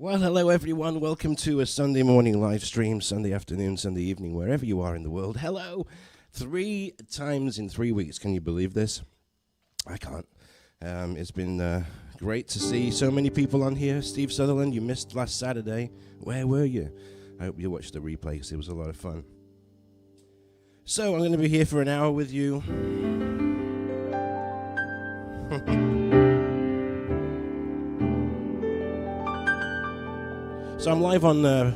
Well, hello everyone. Welcome to a Sunday morning live stream, Sunday afternoon, Sunday evening, wherever you are in the world. Hello. 3 times in 3 weeks. Can you believe this? I can't. It's been great to see so many people on here. Steve Sutherland, you missed last Saturday. Where were you? I hope you watched the replay because it was a lot of fun. So I'm going to be here for an hour with you. So I'm live on no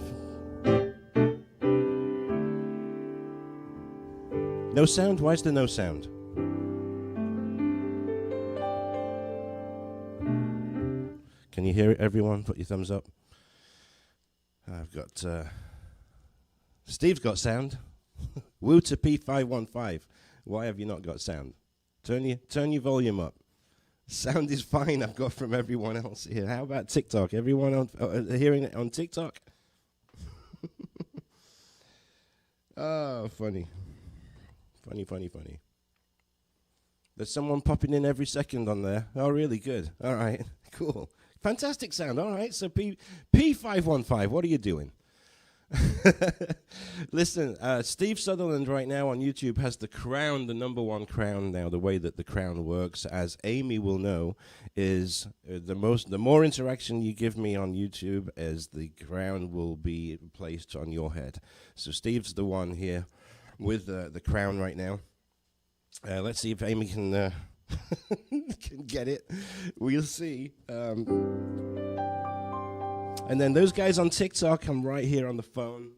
sound? Why is there no sound? Can you hear it, everyone? Put your thumbs up. I've got Steve's got sound. Woo to P515. Why have you not got sound? Turn your volume up. Sound is fine, I've got from everyone else here. How about TikTok? Everyone hearing it on TikTok? Oh, funny. Funny. There's someone popping in every second on there. Oh, really good. All right, cool. Fantastic sound. All right, so P515, what are you doing? Listen, Steve Sutherland right now on YouTube has the crown, the #1 crown now. The way that the crown works, as Amy will know, is the more interaction you give me on YouTube, as the crown will be placed on your head. So Steve's the one here with the crown right now. Let's see if Amy can can get it. We'll see. And then those guys on TikTok, I'm right here on the phone.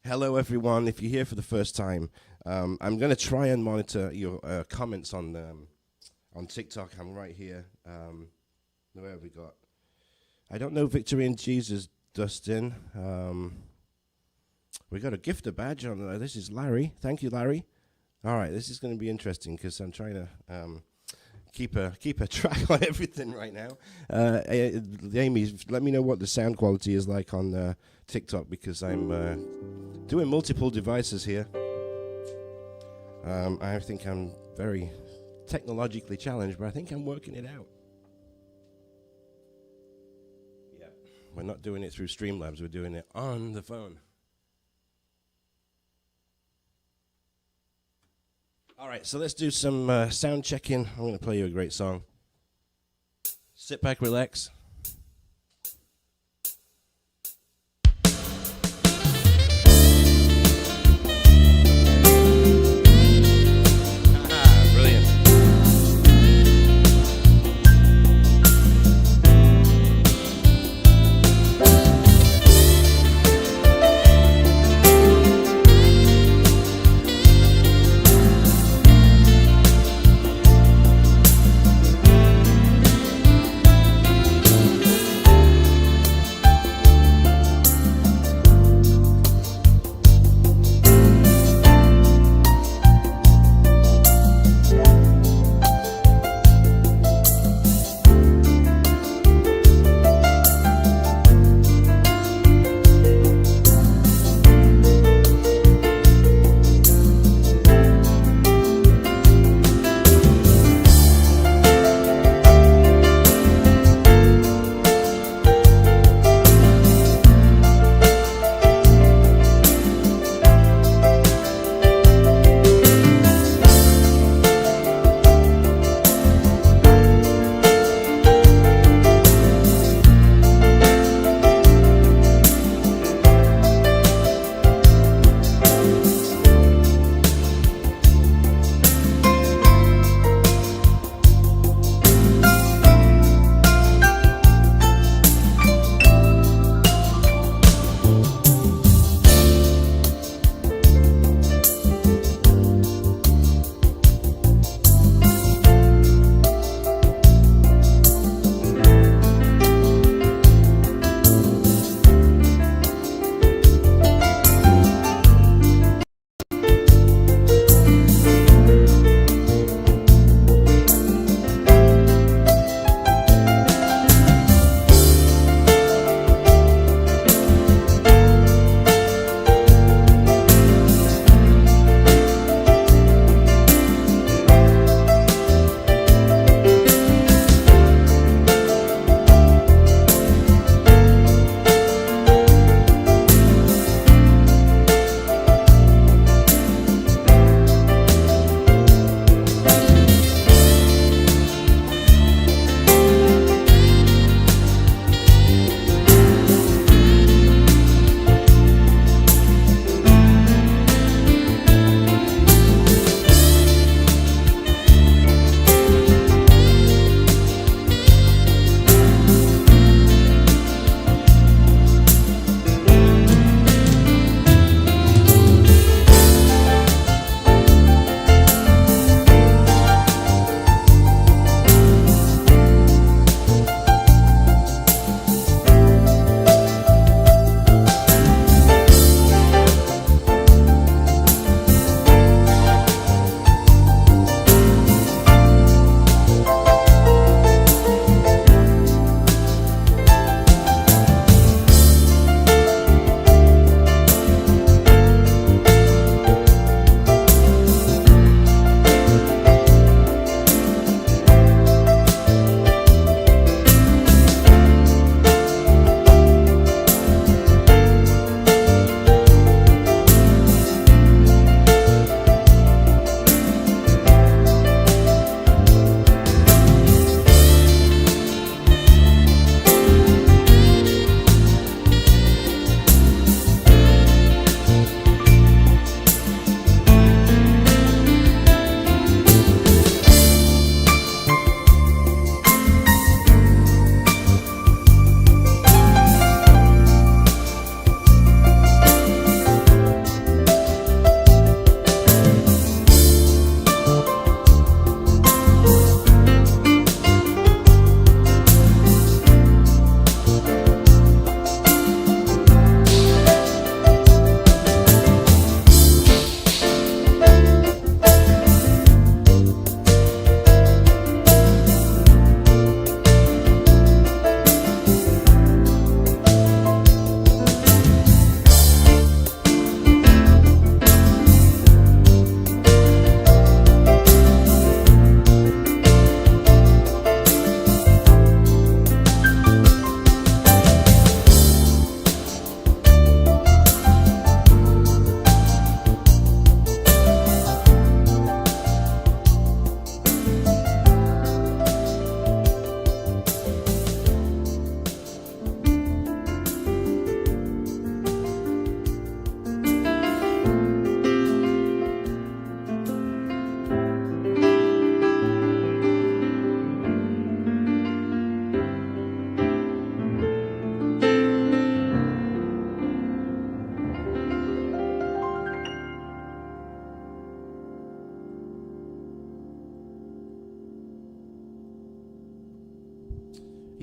Hello, everyone. If you're here for the first time, I'm going to try and monitor your comments on TikTok. I'm right here. Where have we got? I don't know Victory in Jesus, Dustin. We got a gifter badge on there. This is Larry. Thank you, Larry. All right, this is going to be interesting because I'm trying to keep a track on everything right now. Amy, let me know what the sound quality is like on TikTok because I'm doing multiple devices here. I think I'm very technologically challenged, but I think I'm working it out. Yeah, we're not doing it through Streamlabs. We're doing it on the phone. All right, so let's do some sound checking. I'm going to play you a great song. Sit back, relax. Brilliant.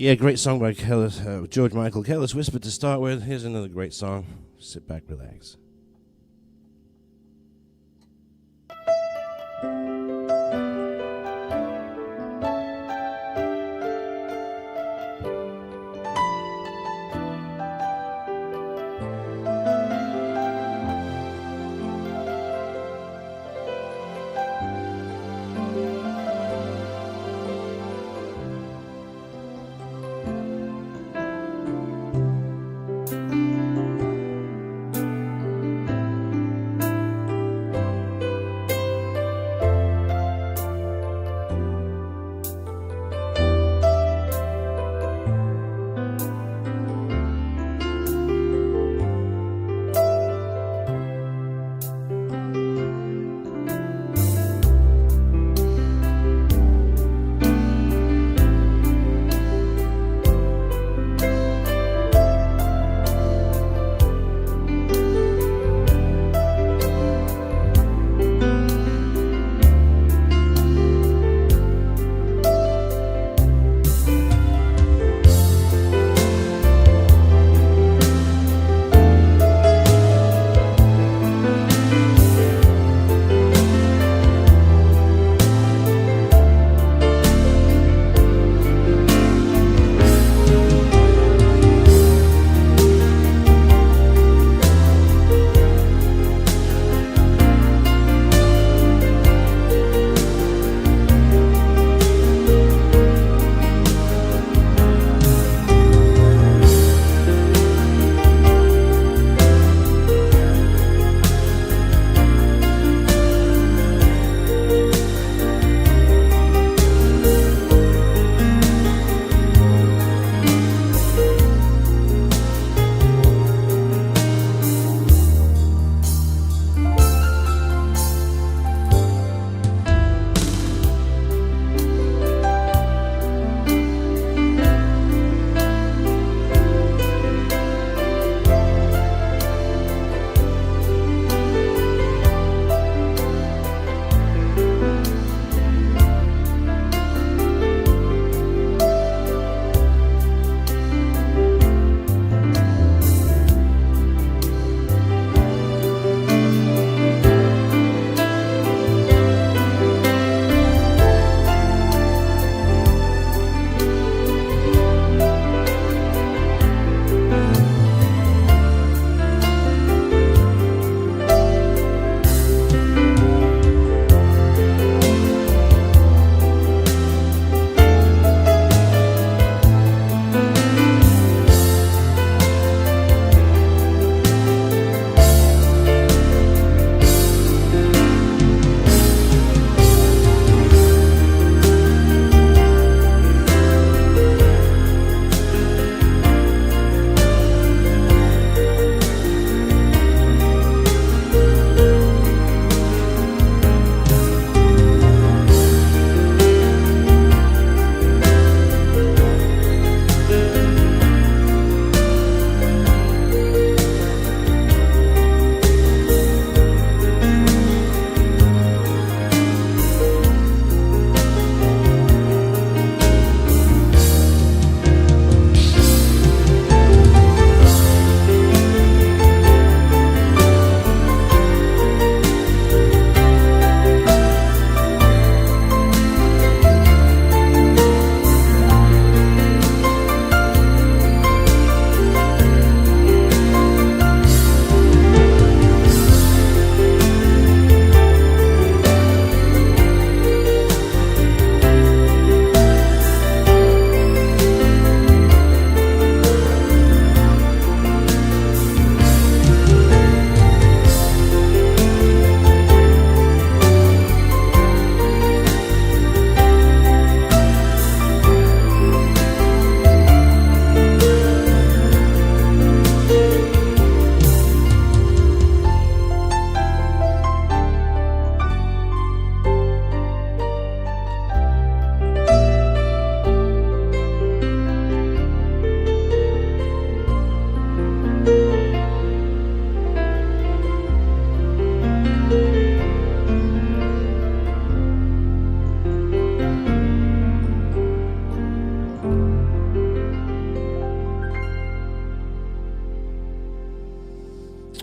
Yeah, great song by George Michael. Careless Whisper to start with. Here's another great song. Sit back, relax.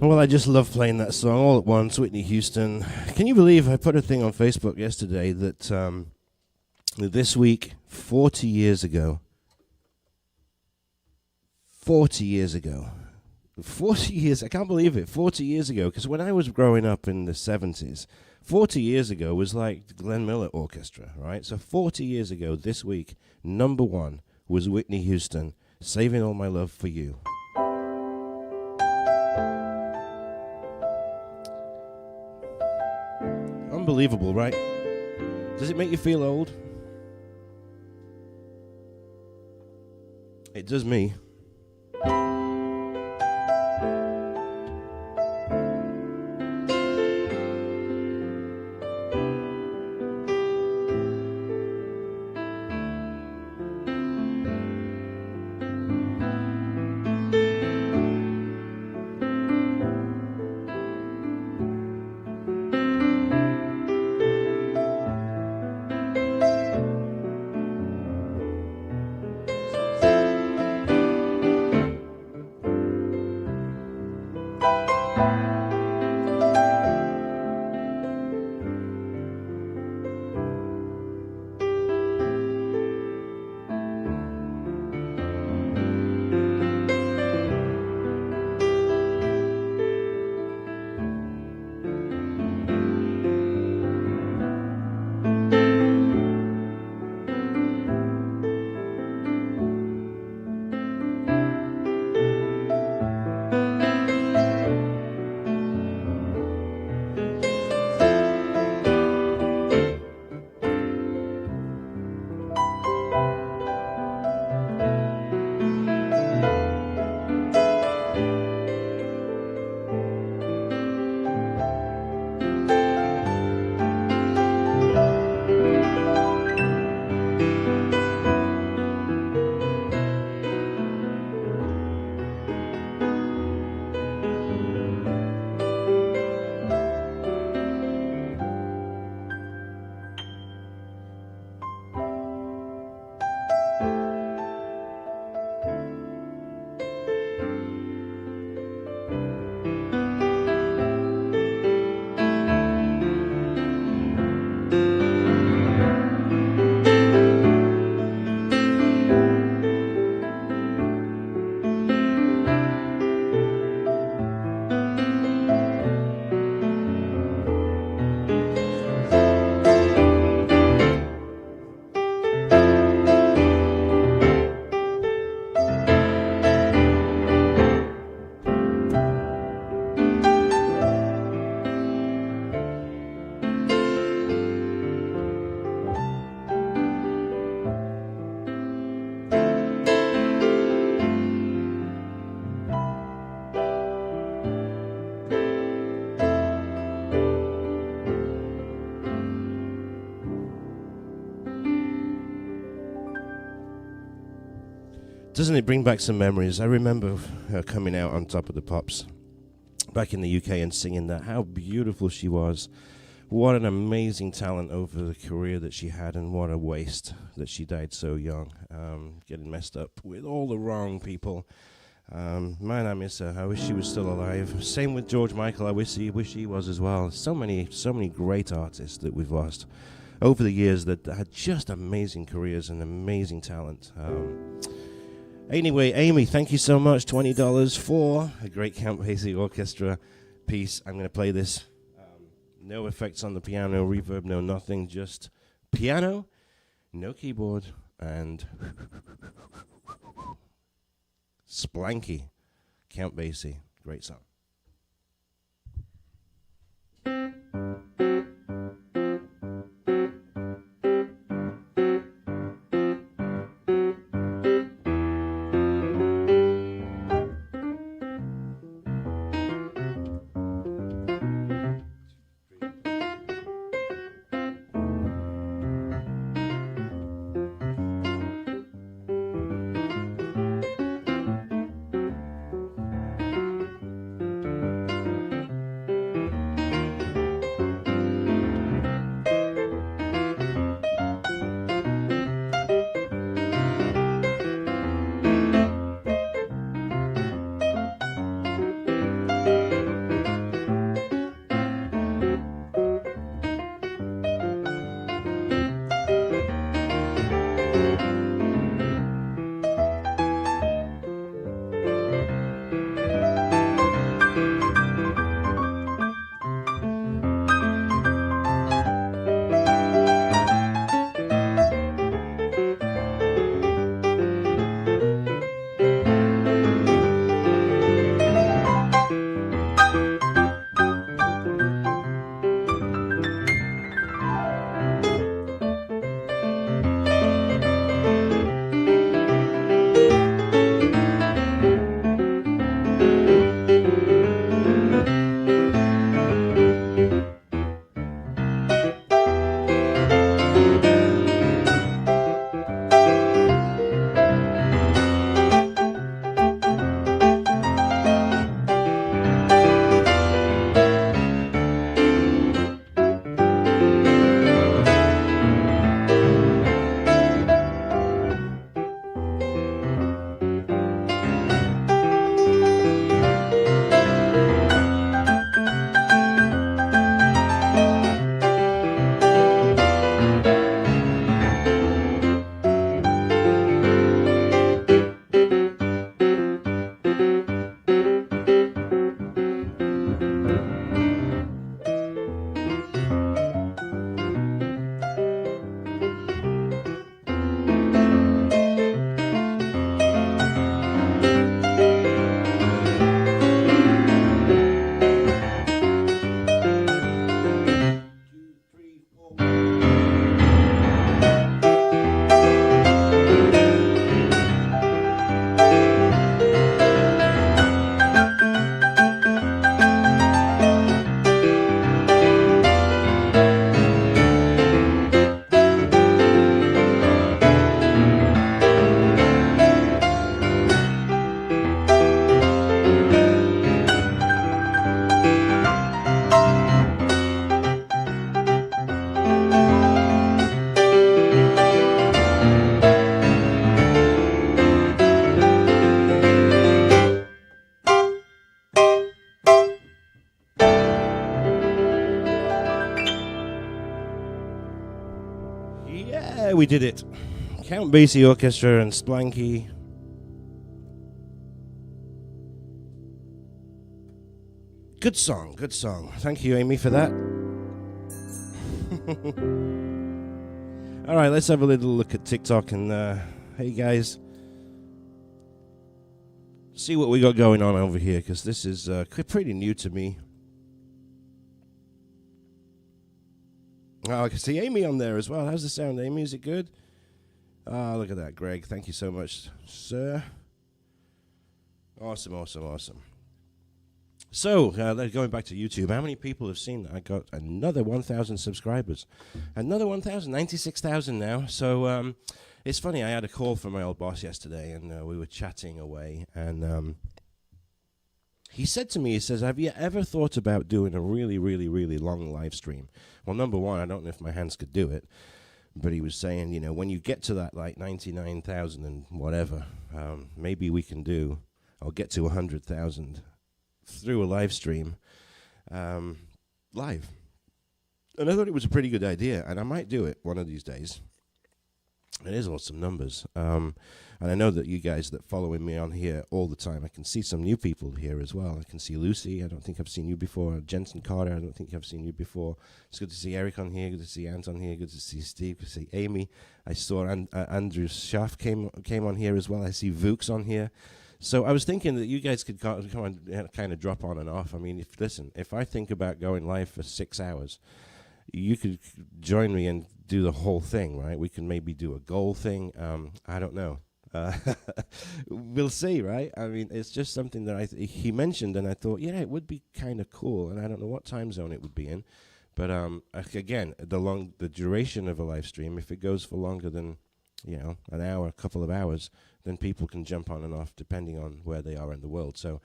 Well, I just love playing that song all at once, Whitney Houston. Can you believe I put a thing on Facebook yesterday that this week, 40 years ago, 40 years ago, 40 years, I can't believe it, 40 years ago, because when I was growing up in the 70s, 40 years ago was like the Glenn Miller Orchestra, right? So 40 years ago, this week, number one was Whitney Houston, Saving All My Love for You. Unbelievable, right? Does it make you feel old? It does me. Doesn't it bring back some memories? I remember her coming out on Top of the Pops back in the UK and singing that. How beautiful she was. What an amazing talent over the career that she had, and what a waste that she died so young, getting messed up with all the wrong people. Man, I miss her. I wish she was still alive. Same with George Michael. I wish he was as well. So many great artists that we've lost over the years that had just amazing careers and amazing talent. Anyway, Amy, thank you so much. $20 for a great Count Basie Orchestra piece. I'm going to play this. No effects on the piano, reverb, no nothing, just piano, no keyboard, and splanky Count Basie. Great song. Yeah, we did it. Count Basie Orchestra and Splanky. Good song, good song. Thank you, Amy, for that. All right, let's have a little look at TikTok and, hey guys, see what we got going on over here, because this is pretty new to me. Oh, I can see Amy on there as well. How's the sound, Amy? Is it good? Oh, look at that, Greg. Thank you so much, sir. Awesome, awesome, awesome. So, going back to YouTube, how many people have seen that? I got another 1,000 subscribers. Another 1,000, 96,000 now. So, it's funny, I had a call from my old boss yesterday, and we were chatting away, and he said to me, he says, have you ever thought about doing a really, really, really long live stream? Well, number one, I don't know if my hands could do it, but he was saying, you know, when you get to that, like, 99,000 and whatever, maybe we can do, I'll get to 100,000 through a live stream, live. And I thought it was a pretty good idea, and I might do it one of these days. It is awesome numbers. And I know that you guys that following me on here all the time, I can see some new people here as well. I can see Lucy. I don't think I've seen you before. Jensen Carter. I don't think I've seen you before. It's good to see Eric on here. Good to see Ant on here. Good to see Steve. Good to see Amy. I saw Andrew Schaff came on here as well. I see Vooks on here. So I was thinking that you guys could come on, kind of drop on and off. I mean, if I think about going live for 6 hours, you could join me and do the whole thing, right? We can maybe do a goal thing. I don't know. We'll see, right? I mean, it's just something that he mentioned, and I thought, yeah, it would be kind of cool. And I don't know what time zone it would be in, but again, the duration of a live stream, if it goes for longer than an hour, a couple of hours, then people can jump on and off depending on where they are in the world. So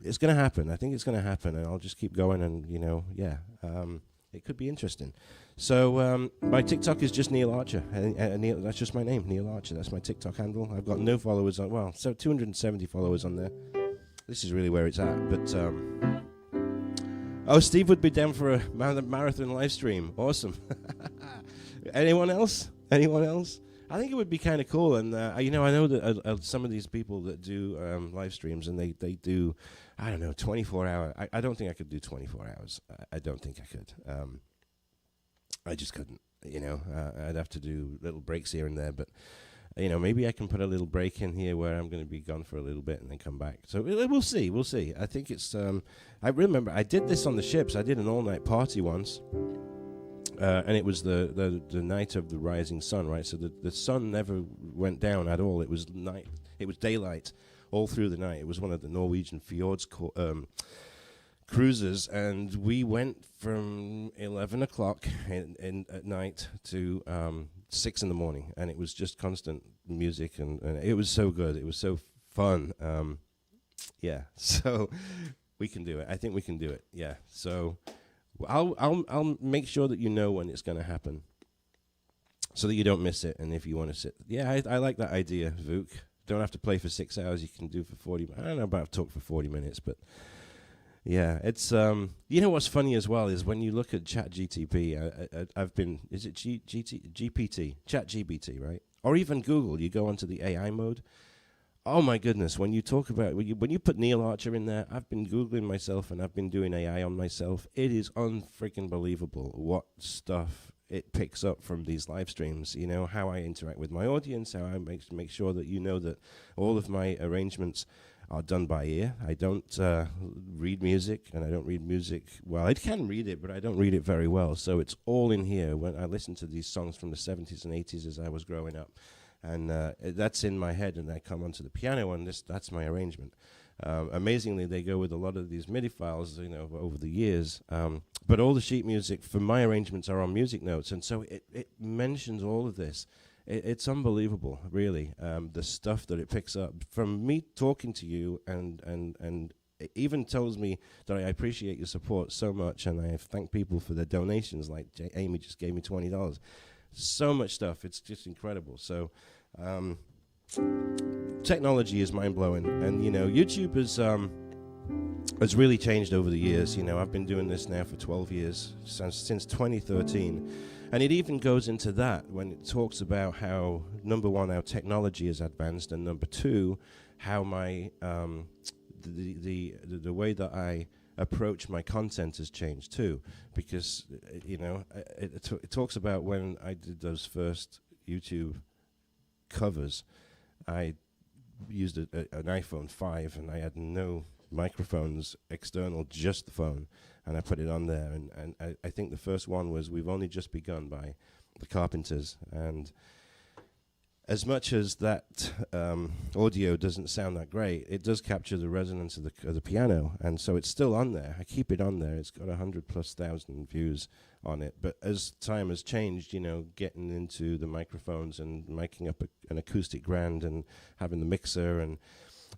it's going to happen. I think it's going to happen, and I'll just keep going. And it could be interesting. So my TikTok is just Neil Archer. Neil, that's just my name, Neil Archer. That's my TikTok handle. I've got no followers on. Well, so 270 followers on there. This is really where it's at. But Steve would be down for a marathon live stream. Awesome. Anyone else? Anyone else? I think it would be kind of cool. And I know that some of these people that do live streams, and they do, I don't know, 24 hour. I don't think I could do 24 hours. I don't think I could. I just couldn't, I'd have to do little breaks here and there, but, maybe I can put a little break in here where I'm going to be gone for a little bit and then come back. So we'll see. I think it's, I remember I did this on the ships. I did an all-night party once, and it was the night of the rising sun, right? So the sun never went down at all. It was night. It was daylight all through the night. It was one of the Norwegian fjords cruises, and we went from 11 o'clock at night to 6 in the morning, and it was just constant music, and it was so good. It was so fun. So we can do it. I think we can do it. Yeah. So I'll make sure that you know when it's going to happen, so that you don't miss it. And if you want to sit, I like that idea, Vuk. Don't have to play for 6 hours. You can do for 40. I don't know about talk for 40 minutes, but. Yeah, it's what's funny as well is when you look at ChatGPT, I've been, is it GPT, ChatGPT, right? Or even Google, you go onto the AI mode. Oh my goodness, when you talk about, when you put Neil Archer in there, I've been Googling myself and I've been doing AI on myself. It is unfreaking believable what stuff it picks up from these live streams, how I interact with my audience, how I make sure that that all of my arrangements are done by ear. I don't read music, and I don't read music. Well, I can read it, but I don't read it very well. So it's all in here. When I listen to these songs from the 70s and 80s as I was growing up, and that's in my head, and I come onto the piano, and that's my arrangement. Amazingly, they go with a lot of these MIDI files, over the years. But all the sheet music for my arrangements are on music notes, and so it mentions all of this. It's unbelievable, really, the stuff that it picks up from me talking to you, and it even tells me that I appreciate your support so much, and I thank people for their donations, like Amy just gave me $20. So much stuff, it's just incredible. So technology is mind-blowing, and YouTube is has really changed over the years. You know, I've been doing this now for 12 years, since 2013. And it even goes into that when it talks about how, number one, our technology is advanced, and number two, how my the way that I approach my content has changed too. Because you know, it talks about when I did those first YouTube covers, I used an iPhone 5, and I had no microphones external, just the phone, and I put it on there, and I think the first one was "We've Only Just Begun" by the Carpenters. And as much as that audio doesn't sound that great, it does capture the resonance of the piano, and so it's still on there. I keep it on there. It's got 100,000+ views on it. But as time has changed, you know, getting into the microphones and making up an acoustic grand and having the mixer, and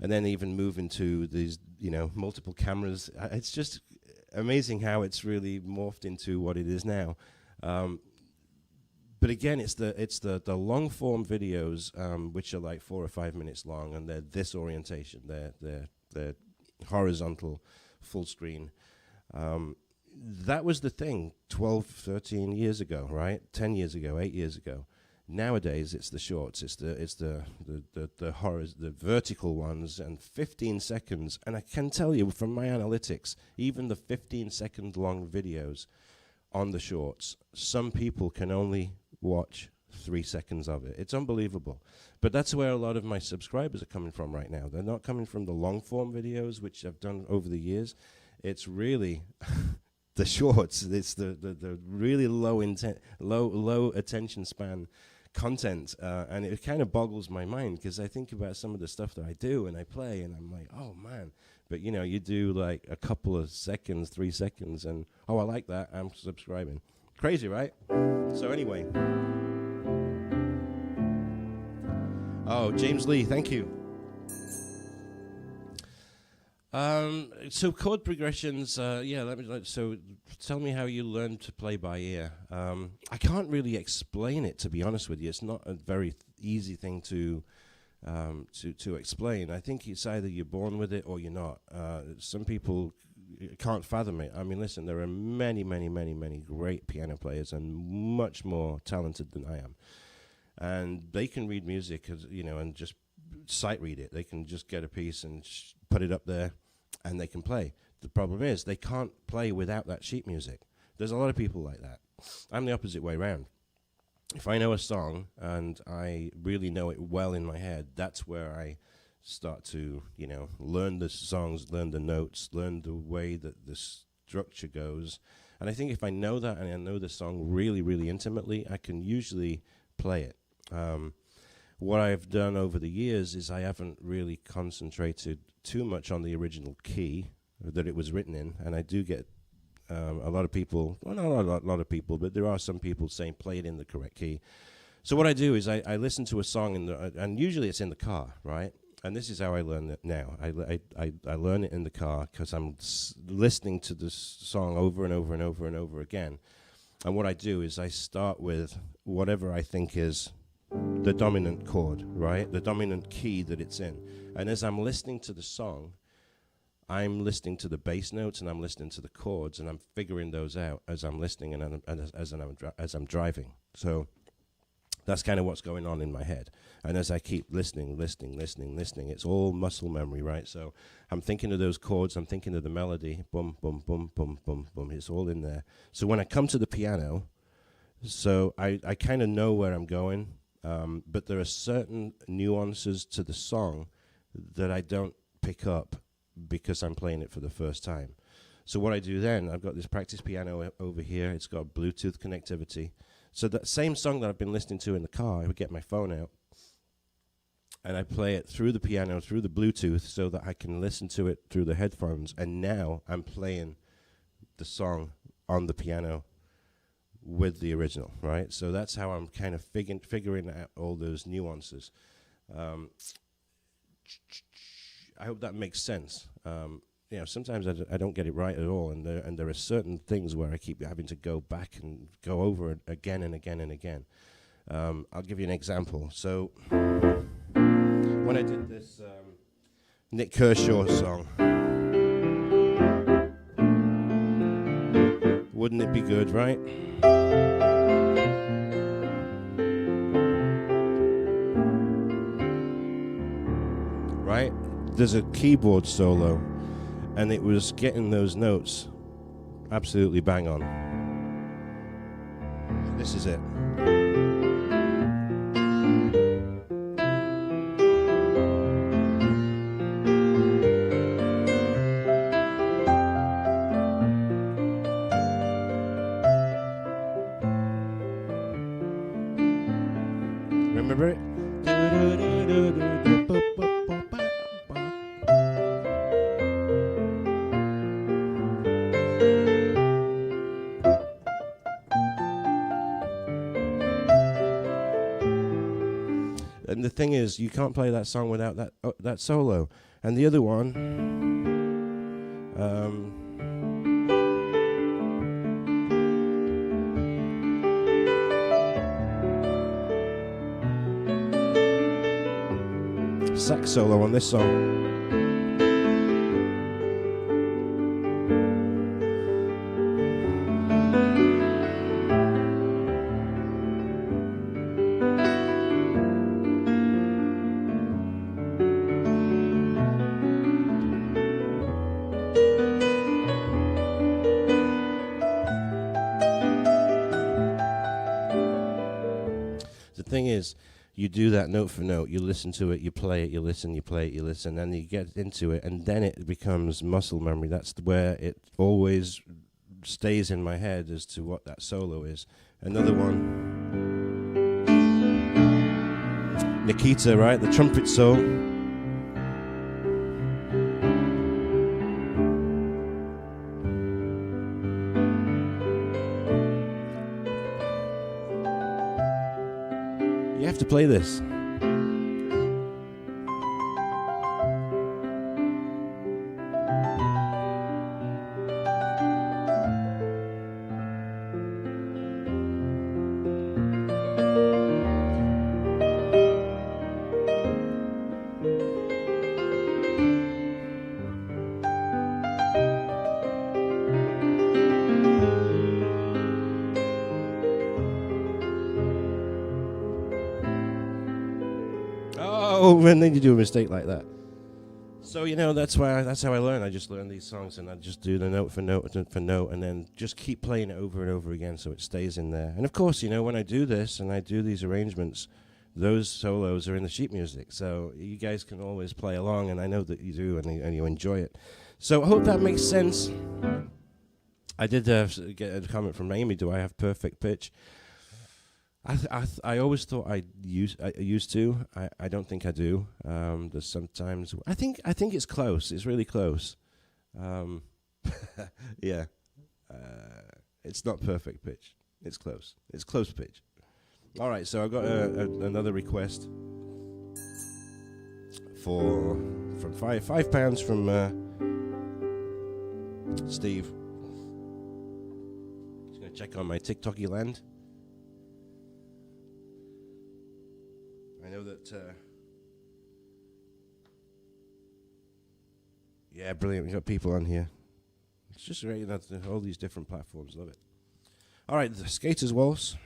then even moving to these, you know, multiple cameras, it's just amazing how it's really morphed into what it is now. But again, it's the long form videos, which are like 4 or 5 minutes long, and they're this orientation. They're horizontal, full screen. That was the thing 12, 13 years ago, right? 10 years ago, 8 years ago. Nowadays, it's the shorts. It's the vertical ones, and 15 seconds. And I can tell you from my analytics, even the 15-second long videos on the shorts, some people can only watch 3 seconds of it. It's unbelievable. But that's where a lot of my subscribers are coming from right now. They're not coming from the long form videos, which I've done over the years. It's really the shorts. It's the really low attention span content, and it kind of boggles my mind, because I think about some of the stuff that I do and I play, and I'm like, oh man. But you know, you do like a couple of seconds, 3 seconds, and oh, I like that, I'm subscribing. Crazy, right? So anyway. Oh, James Lee, thank you. So chord progressions, so tell me how you learn to play by ear. I can't really explain it, to be honest with you. It's not a very easy thing to explain. I think it's either you're born with it or you're not. Some people can't fathom it. I mean, listen, there are many great piano players, and much more talented than I am. And they can read music, you know, and just sight read it. They can just get a piece and put it up there, and they can play. The problem is they can't play without that sheet music. There's a lot of people like that. I'm the opposite way around. If I know a song and I really know it well in my head, that's where I start to, you know, learn the songs, learn the notes, learn the way that the structure goes. And I think if I know that and I know the song really intimately, I can usually play it. What I've done over the years is I haven't really concentrated too much on the original key that it was written in, and I do get a lot of people, well, not a lot of people, but there are some people saying play it in the correct key. So what I do is I listen to a song, and usually it's in the car, right? And this is how I learn it now. I learn it in the car because I'm listening to this song over and over and over and over again. And what I do is I start with whatever I think is the dominant chord, right? The dominant key that it's in. And as I'm listening to the song, I'm listening to the bass notes, and I'm listening to the chords, and I'm figuring those out as I'm listening and as I'm driving. So that's kind of what's going on in my head. And as I keep listening, it's all muscle memory, right? So I'm thinking of those chords, I'm thinking of the melody, boom, boom, boom, boom, boom, boom. It's all in there. So when I come to the piano, so I kind of know where I'm going, but there are certain nuances to the song that I don't pick up because I'm playing it for the first time. So what I do then, I've got this practice piano over here. It's got Bluetooth connectivity. So that same song that I've been listening to in the car, I would get my phone out, and I play it through the piano, through the Bluetooth, so that I can listen to it through the headphones. And now I'm playing the song on the piano with the original, right? So that's how I'm kind of figuring out all those nuances. I hope that makes sense. You know, sometimes I don't get it right at all, and there are certain things where I keep having to go back and go over it again and again and again. I'll give you an example. So when I did this Nick Kershaw song, Wouldn't it be good, right? Right? There's a keyboard solo, and it was getting those notes absolutely bang on. This is it. Remember it? And the thing is, you can't play that song without that solo. And the other one, sax solo on this song. The thing is, you do that note for note, you listen to it, you play it, you listen, you play it, you listen, and you get into it, and then it becomes muscle memory. That's where it always stays in my head as to what that solo is. Another one. Nikita, right? The trumpet solo. You have to play this. Oh, and then you do a mistake like that. So, you know, that's how I learn. I just learn these songs, and I just do the note for note for note, and then just keep playing it over and over again so it stays in there. And of course, you know, when I do this and I do these arrangements, those solos are in the sheet music, so you guys can always play along, and I know that you do, and you enjoy it. So I hope that makes sense. I did get a comment from Amy, do I have perfect pitch? I always thought I used to. I don't think I do. There's sometimes I think it's close. It's really close. Yeah. It's not perfect pitch. It's close. It's close pitch. All right. So I've got another request from £5 from Steve. Just gonna check on my TikToky land. I know that, yeah, brilliant. We've got people on here. It's just great, you know, all these different platforms. Love it. All right, the Skaters Waltz.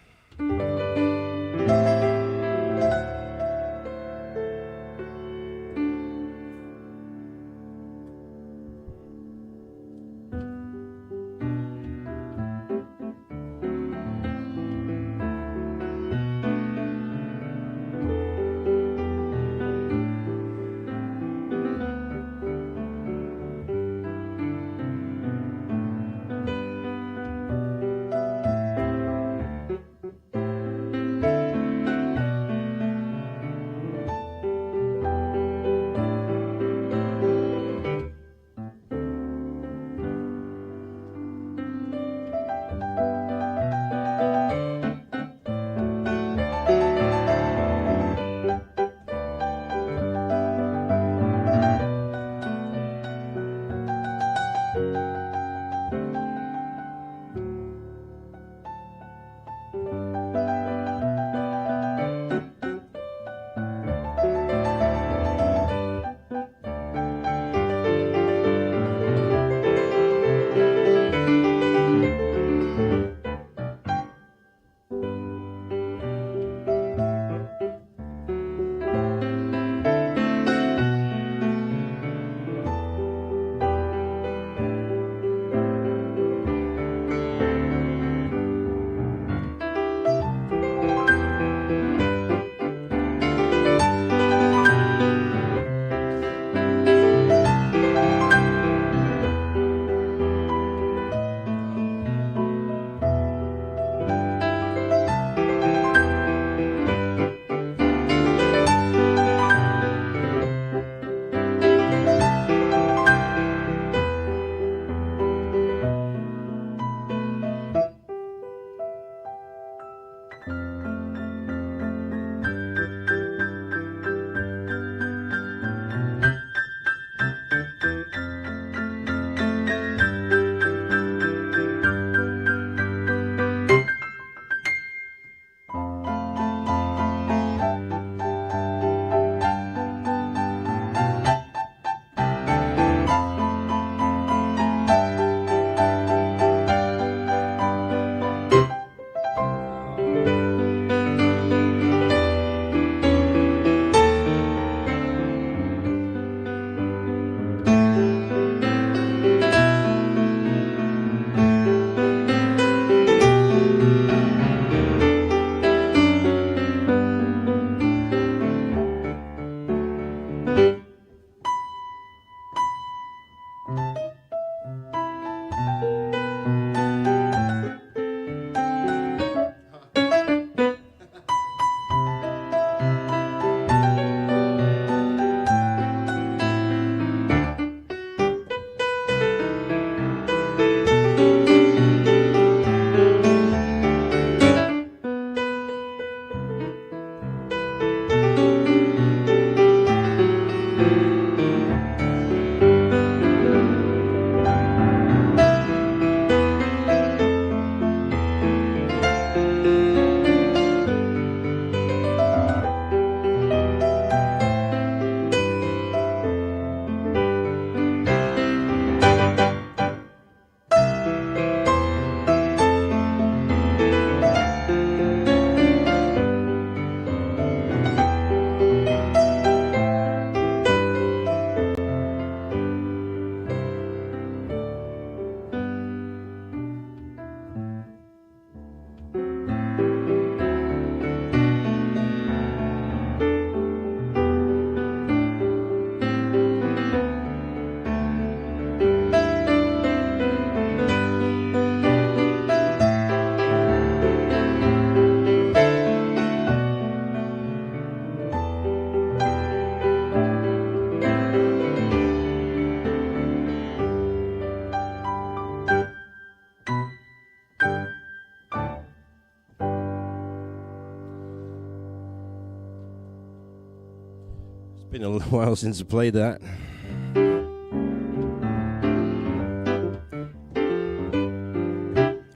Been a little while since I played that.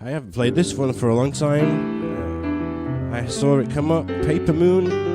I haven't played this one for a long time. I saw it come up, Paper Moon.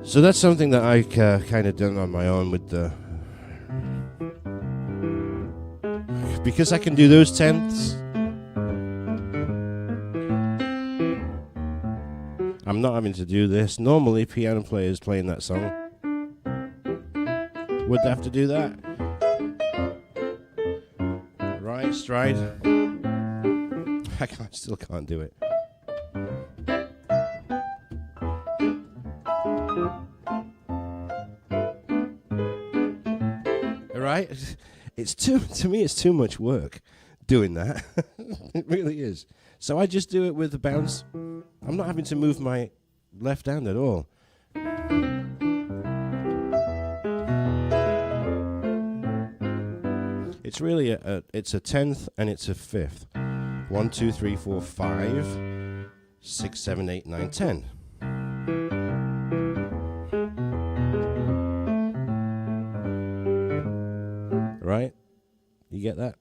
So that's something that I kind of done on my own with the... Because I can do those tenths, I'm not having to do this. Normally, piano players playing that song would have to do that. Right, stride. I still can't do it. Right? To me, it's too much work doing that. It really is. So I just do it with the bounce. I'm not having to move my left hand at all. It's really it's a tenth and it's a fifth. 1, 2, 3, 4, 5, 6, 7, 8, 9, 10. Right? You get that?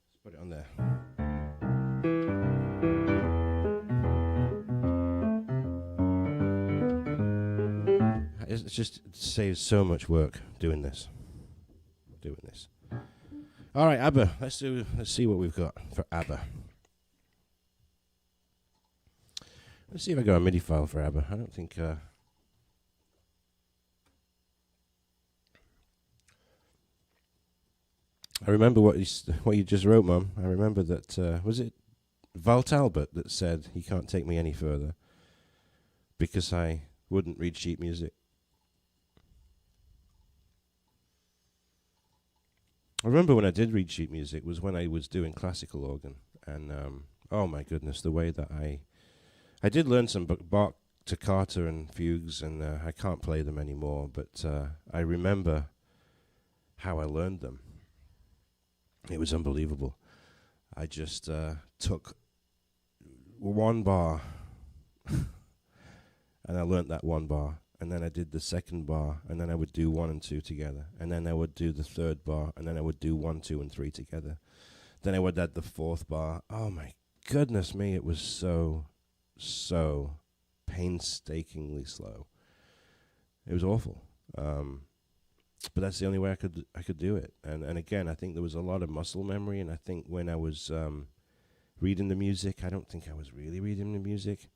Let's put it on there. It just saves so much work doing this. All right, ABBA. Let's see what we've got for ABBA. Let's see if I got a MIDI file for ABBA. I don't think. I remember what you just wrote, Mum. I remember that. Was it Val Talbot that said he can't take me any further because I wouldn't read sheet music? I remember when I did read sheet music was when I was doing classical organ, and oh my goodness, the way that I did learn some Bach toccata and fugues, and I can't play them anymore, but I remember how I learned them. It was unbelievable. I just took one bar, and I learnt that one bar. And then I did the second bar, and then I would do 1 and 2 together. And then I would do the third bar, and then I would do 1, 2, and 3 together. Then I would add the fourth bar. Oh my goodness me, it was so painstakingly slow. It was awful. But that's the only way I could do it. And again, I think there was a lot of muscle memory, and I think when I was reading the music, I don't think I was really reading the music.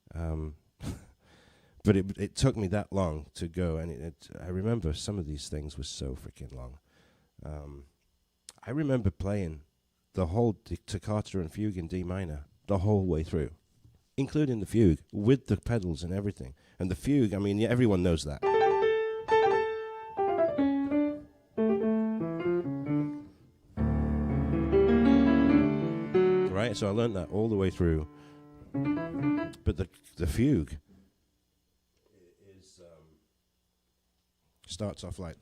But it took me that long to go, and I remember some of these things were so freaking long. I remember playing the whole toccata and fugue in D minor the whole way through, including the fugue, with the pedals and everything. And the fugue, I mean, yeah, everyone knows that. Right, so I learned that all the way through. But the fugue starts off like...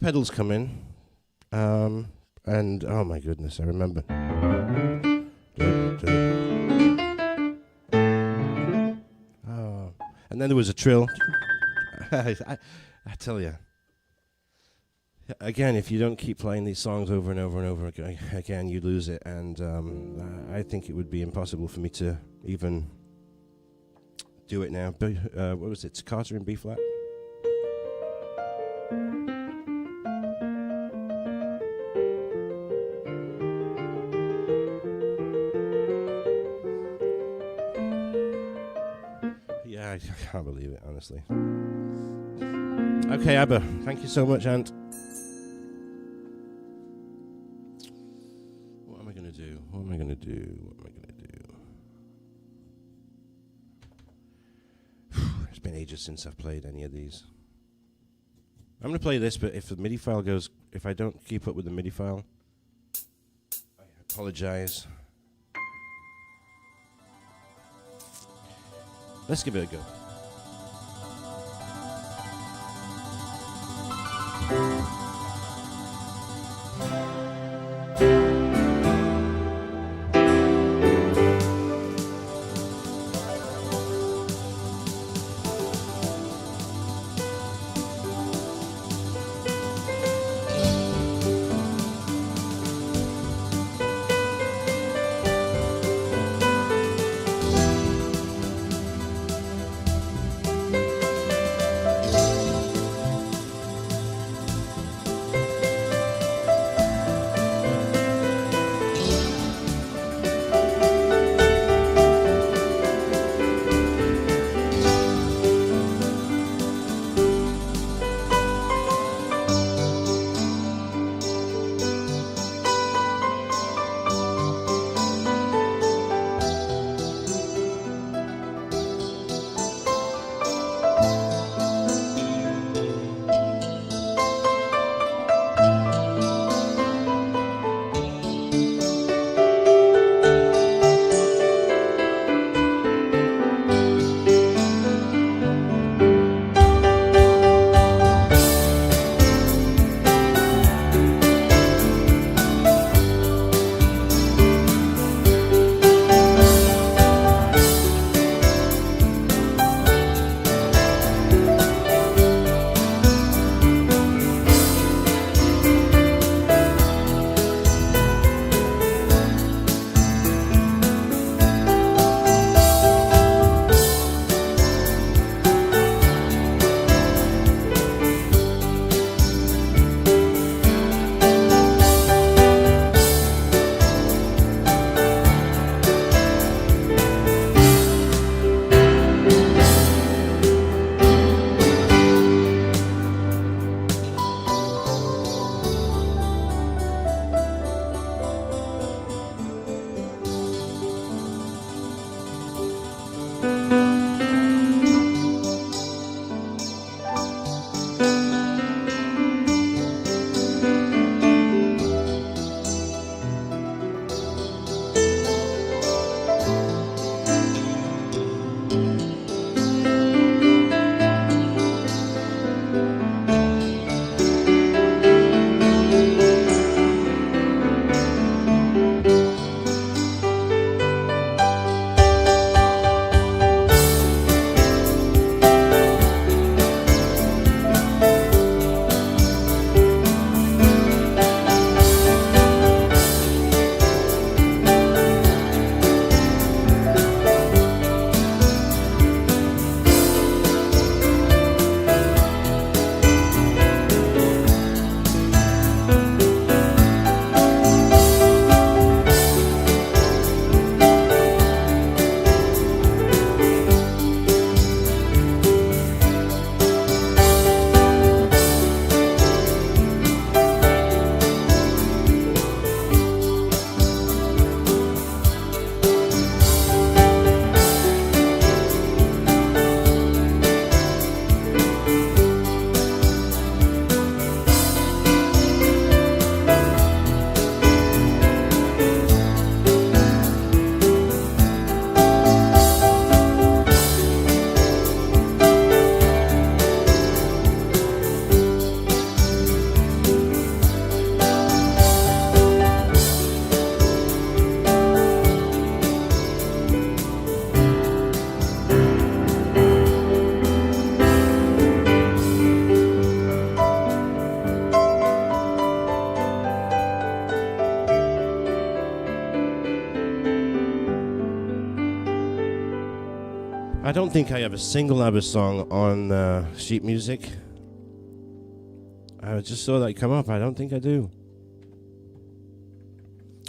pedals come in, and oh my goodness, I remember. Oh, and then there was a trill. I tell you, again, if you don't keep playing these songs over and over and over again, you lose it. And I think it would be impossible for me to even do it now. But what was it? Toccata in B flat. I can't believe it, honestly. Okay, ABBA. Thank you so much, Ant. do? It's been ages since I've played any of these. I'm going to play this, but if the MIDI file goes, if I don't keep up with the MIDI file, I apologize. Let's give it a go. I don't think I have a single ABBA song on sheet music. I just saw that come up. I don't think I do.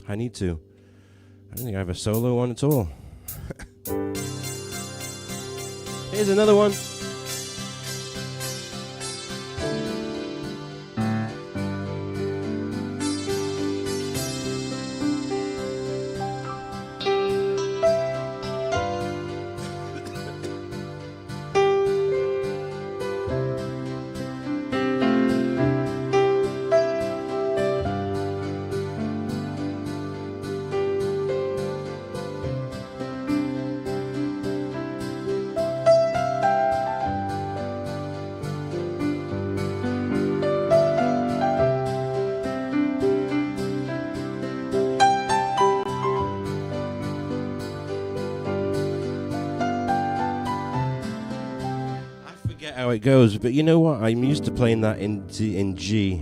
I need to. I don't think I have a solo one at all. Here's another one. forget how it goes, but you know what? I'm used to playing that in G.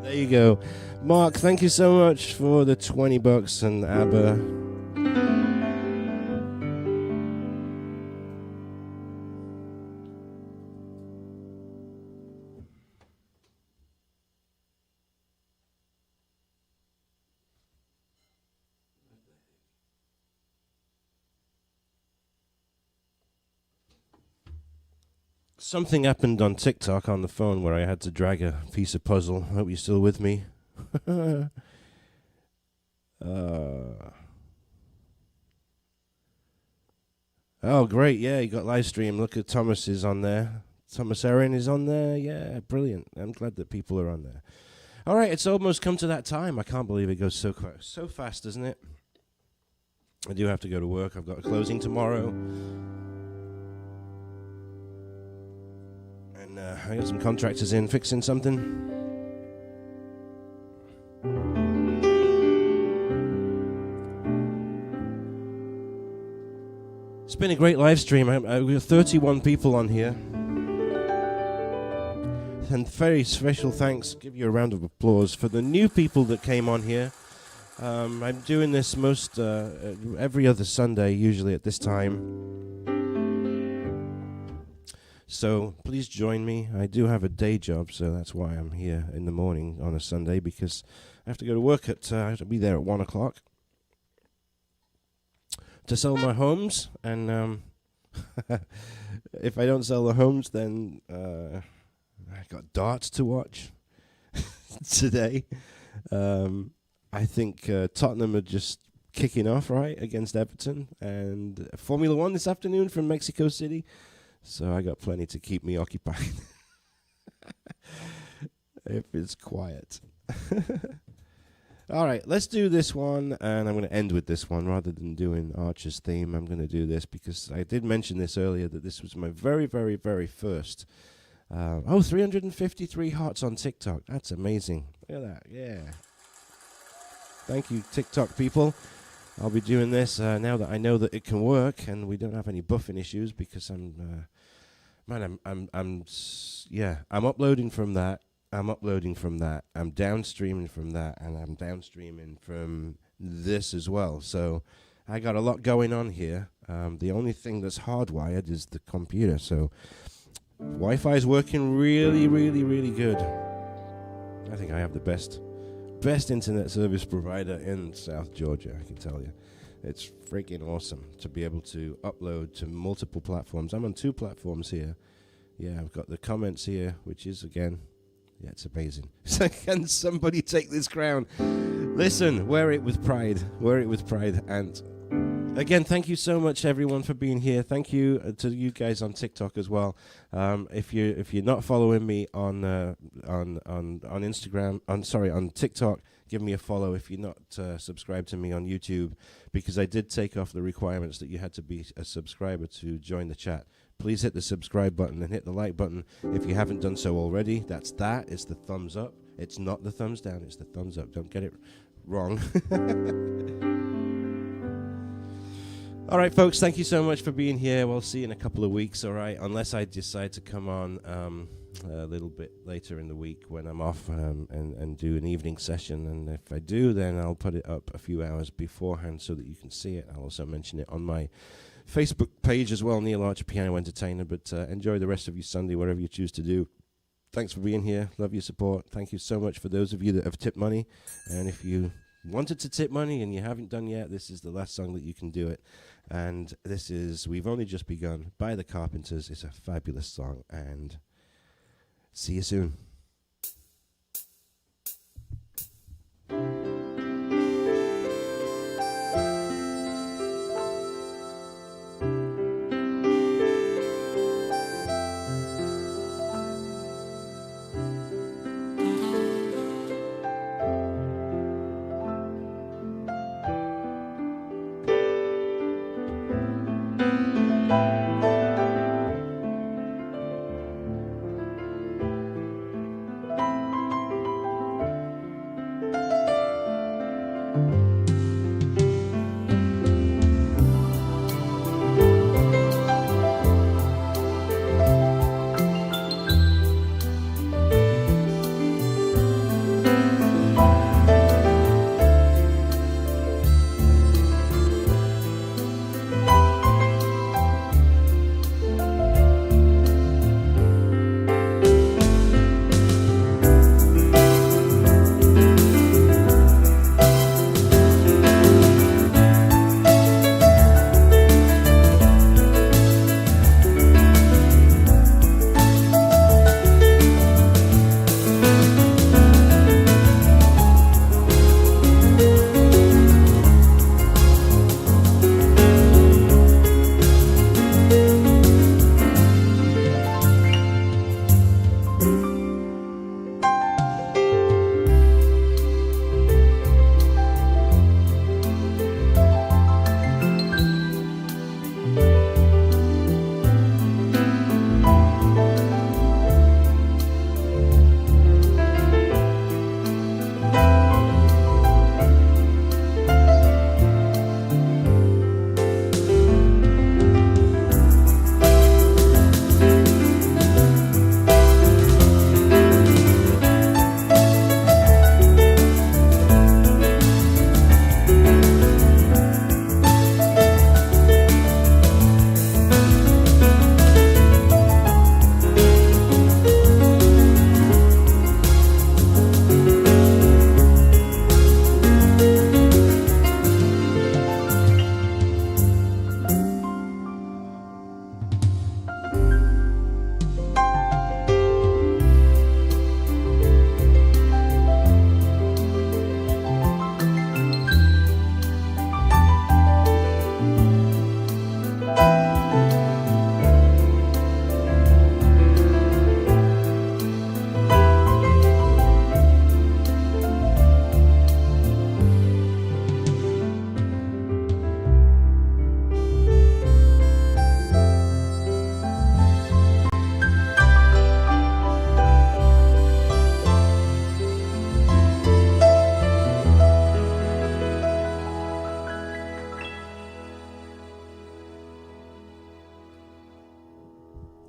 There you go. Mark, thank you so much for the $20 and ABBA. Something happened on TikTok on the phone where I had to drag a piece of puzzle. Hope you're still with me. Oh, great. Yeah, you got live stream. Look at Thomas is on there. Thomas Erin is on there. Yeah, brilliant. I'm glad that people are on there. All right, it's almost come to that time. I can't believe it goes so close. So fast, doesn't it? I do have to go to work. I've got a closing tomorrow. And I got some contractors in fixing something. It's been a great live stream. We have 31 people on here. And very special thanks, give you a round of applause, for the new people that came on here. I'm doing this every other Sunday, usually at this time. So please join me. I do have a day job, so that's why I'm here in the morning on a Sunday, because I have to go to work I have to be there at 1 o'clock to sell my homes. And if I don't sell the homes, then I got darts to watch today. I think Tottenham are just kicking off, right, against Everton. And Formula One this afternoon from Mexico City. So I got plenty to keep me occupied. If it's quiet. All right, let's do this one, and I'm going to end with this one rather than doing Archer's theme. I'm going to do this because I did mention this earlier, that this was my very, very, very first. 353 hearts on TikTok. That's amazing. Look at that. Yeah. Thank you, TikTok people. I'll be doing this now that I know that it can work and we don't have any buffing issues, because I'm uploading from that. I'm uploading from that. I'm downstreaming from that, and I'm downstreaming from this as well. So I got a lot going on here. The only thing that's hardwired is the computer. So Wi-Fi is working really, really, really good. I think I have the best internet service provider in South Georgia, I can tell you. It's freaking awesome to be able to upload to multiple platforms. I'm on 2 platforms here. Yeah, I've got the comments here, which is, again, yeah, it's amazing. So can somebody take this crown? Listen, wear it with pride. Wear it with pride. And again, thank you so much, everyone, for being here. Thank you to you guys on TikTok as well. If you're not following me on Instagram, on TikTok, give me a follow. If you're not subscribed to me on YouTube, because I did take off the requirements that you had to be a subscriber to join the chat. Please hit the subscribe button and hit the like button if you haven't done so already. It's the thumbs up. It's not the thumbs down. It's the thumbs up. Don't get it wrong. All right, folks, thank you so much for being here. We'll see you in a couple of weeks, all right, unless I decide to come on a little bit later in the week when I'm off and do an evening session. And if I do, then I'll put it up a few hours beforehand so that you can see it. I'll also mention it on my Facebook page as well, Neil Archer Piano Entertainer. But enjoy the rest of your Sunday, whatever you choose to do. Thanks for being here. Love your support. Thank you so much for those of you that have tipped money. And if you wanted to tip money and you haven't done yet, this is the last song that you can do it. And this is We've Only Just Begun by the Carpenters. It's a fabulous song. And see you soon.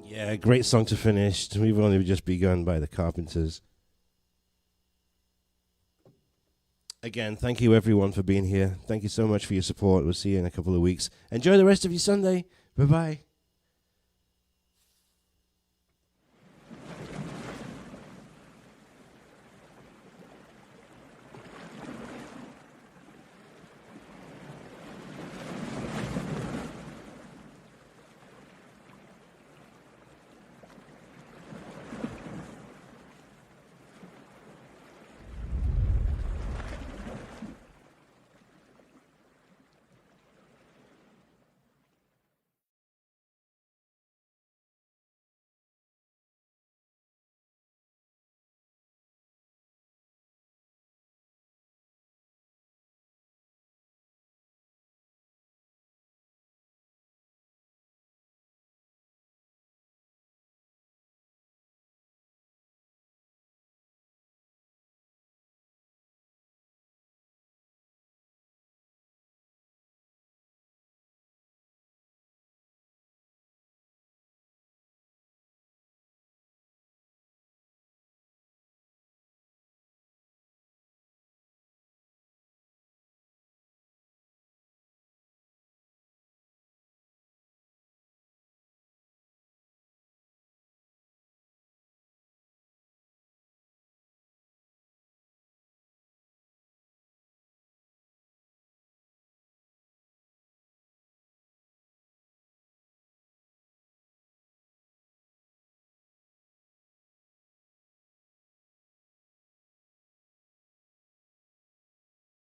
Yeah, great song to finish. We've Only Just Begun by the Carpenters. Again, thank you everyone for being here. Thank you so much for your support. We'll see you in a couple of weeks. Enjoy the rest of your Sunday. Bye-bye.